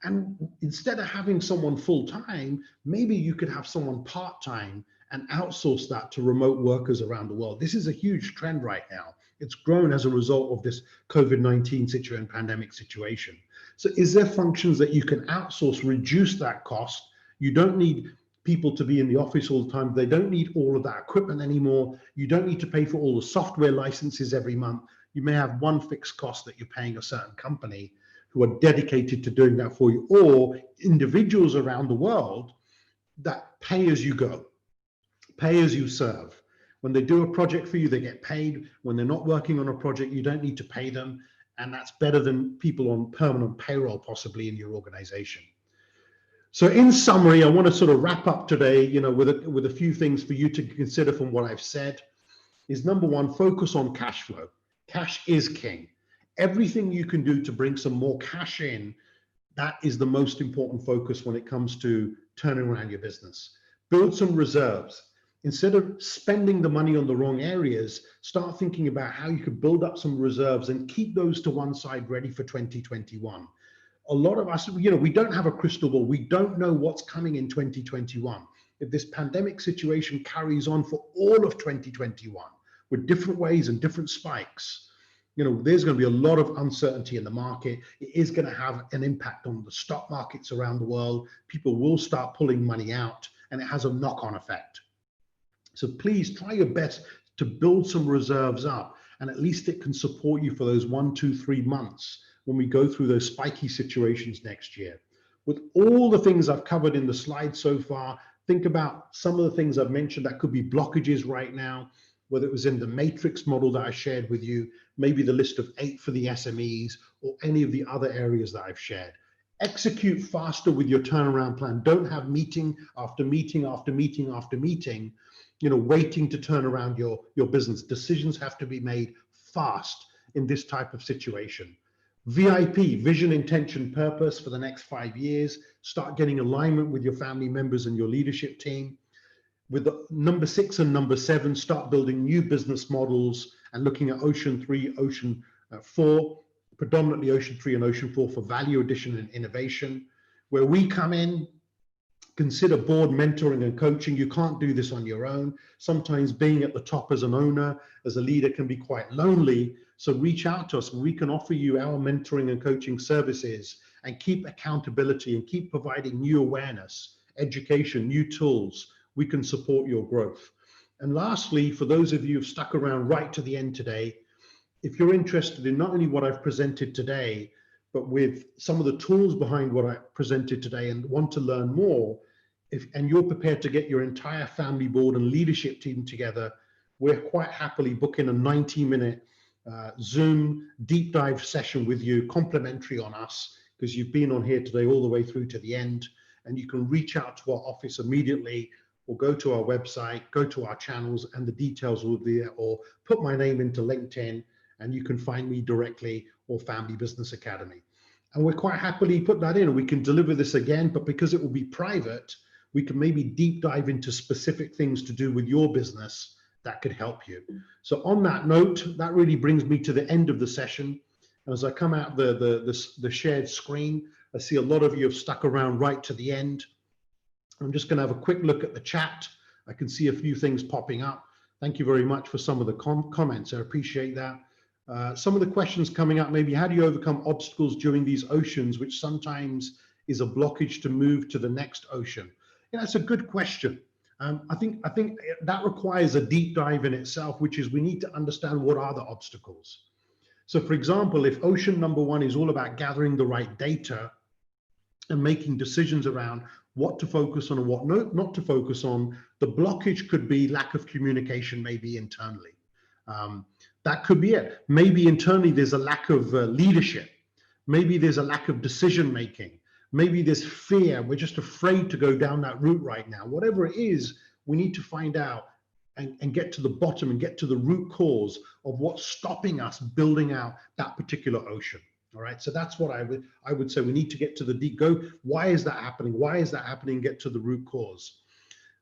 And instead of having someone full-time, maybe you could have someone part-time and outsource that to remote workers around the world. This is a huge trend right now. It's grown as a result of this COVID-19 situation, pandemic situation. So is there functions that you can outsource, reduce that cost? You don't need people to be in the office all the time. They don't need all of that equipment anymore. You don't need to pay for all the software licenses every month. You may have one fixed cost that you're paying a certain company who are dedicated to doing that for you, or individuals around the world that pay as you go, pay as you serve. When they do a project for you, they get paid. When they're not working on a project, you don't need to pay them. And that's better than people on permanent payroll, possibly, in your organization. So in summary, I want to sort of wrap up today, with a few things for you to consider from what I've said. Is number 1, focus on cash flow. Cash is king. Everything you can do to bring some more cash in, that is the most important focus when it comes to turning around your business. Build some reserves. Instead of spending the money on the wrong areas, start thinking about how you could build up some reserves and keep those to one side ready for 2021. A lot of us, we don't have a crystal ball. We don't know what's coming in 2021. If this pandemic situation carries on for all of 2021 with different ways and different spikes, there's going to be a lot of uncertainty in the market. It is going to have an impact on the stock markets around the world. People will start pulling money out, and it has a knock-on effect. So please try your best to build some reserves up, and at least it can support you for those 1, 2, 3 months when we go through those spiky situations next year. With all the things I've covered in the slide so far, think about some of the things I've mentioned that could be blockages right now, whether it was in the matrix model that I shared with you, maybe the list of 8 for the SMEs, or any of the other areas that I've shared. Execute faster with your turnaround plan. Don't have meeting after meeting after meeting after meeting, waiting to turn around your business. Decisions have to be made fast in this type of situation. VIP, vision, intention, purpose for the next 5 years. Start getting alignment with your family members and your leadership team. With the number 6 and number 7, start building new business models and looking at Ocean 3, Ocean 4, predominantly Ocean 3 and Ocean 4 for value addition and innovation. where we come in. Consider board mentoring and coaching. You can't do this on your own. Sometimes being at the top as an owner, as a leader, can be quite lonely. So reach out to us and we can offer you our mentoring and coaching services and keep accountability and keep providing new awareness, education, new tools. We can support your growth. And lastly, for those of you who've stuck around right to the end today, if you're interested in not only what I've presented today, but with some of the tools behind what I presented today and want to learn more, and you're prepared to get your entire family board and leadership team together, we're quite happily booking a 90-minute Zoom deep dive session with you, complimentary on us, because you've been on here today all the way through to the end, and you can reach out to our office immediately or go to our website, go to our channels, and the details will be there, or put my name into LinkedIn and you can find me directly, or Family Business Academy. And we're quite happily put that in, and we can deliver this again, but because it will be private, we can maybe deep dive into specific things to do with your business that could help you. So on that note, that really brings me to the end of the session. And as I come out the shared screen, I see a lot of you have stuck around right to the end. I'm just going to have a quick look at the chat. I can see a few things popping up. Thank you very much for some of the comments. I appreciate that. Some of the questions coming up, maybe how do you overcome obstacles during these oceans, which sometimes is a blockage to move to the next ocean? Yeah, that's a good question. I think that requires a deep dive in itself, which is we need to understand what are the obstacles. So for example, if ocean number one is all about gathering the right data and making decisions around what to focus on and what not to focus on, the blockage could be lack of communication, maybe internally. That could be it. Maybe internally there's a lack of leadership. Maybe there's a lack of decision making. Maybe there's fear. We're just afraid to go down that route right now. Whatever it is, we need to find out and get to the bottom and get to the root cause of what's stopping us building out that particular ocean. All right. So that's what I would say. We need to get to the deep go. Why is that happening? Why is that happening? Get to the root cause.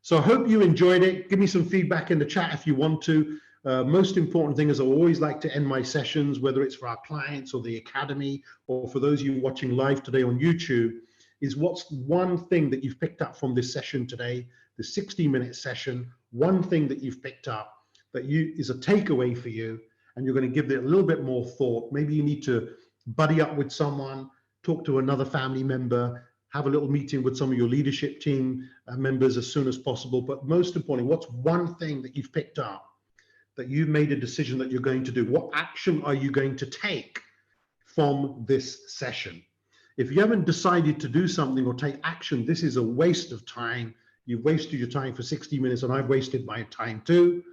So I hope you enjoyed it. Give me some feedback in the chat if you want to. Most important thing is I always like to end my sessions, whether it's for our clients or the academy, or for those of you watching live today on YouTube, is what's one thing that you've picked up from this session today, the 60-minute session, one thing that you've picked up that is a takeaway for you, and you're going to give it a little bit more thought. Maybe you need to buddy up with someone, talk to another family member, have a little meeting with some of your leadership team members as soon as possible. But most importantly, what's one thing that you've picked up that you've made a decision that you're going to do? What action are you going to take from this session? If you haven't decided to do something or take action, this is a waste of time. You've wasted your time for 60 minutes and I've wasted my time too.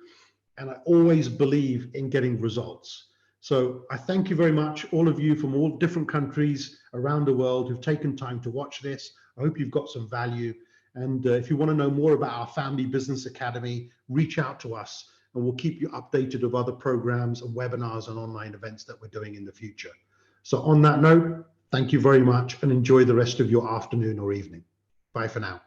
And I always believe in getting results. So I thank you very much, all of you from all different countries around the world who've taken time to watch this. I hope you've got some value. And if you want to know more about our Family Business Academy, reach out to us and we'll keep you updated of other programs and webinars and online events that we're doing in the future. So on that note, thank you very much and enjoy the rest of your afternoon or evening. Bye for now.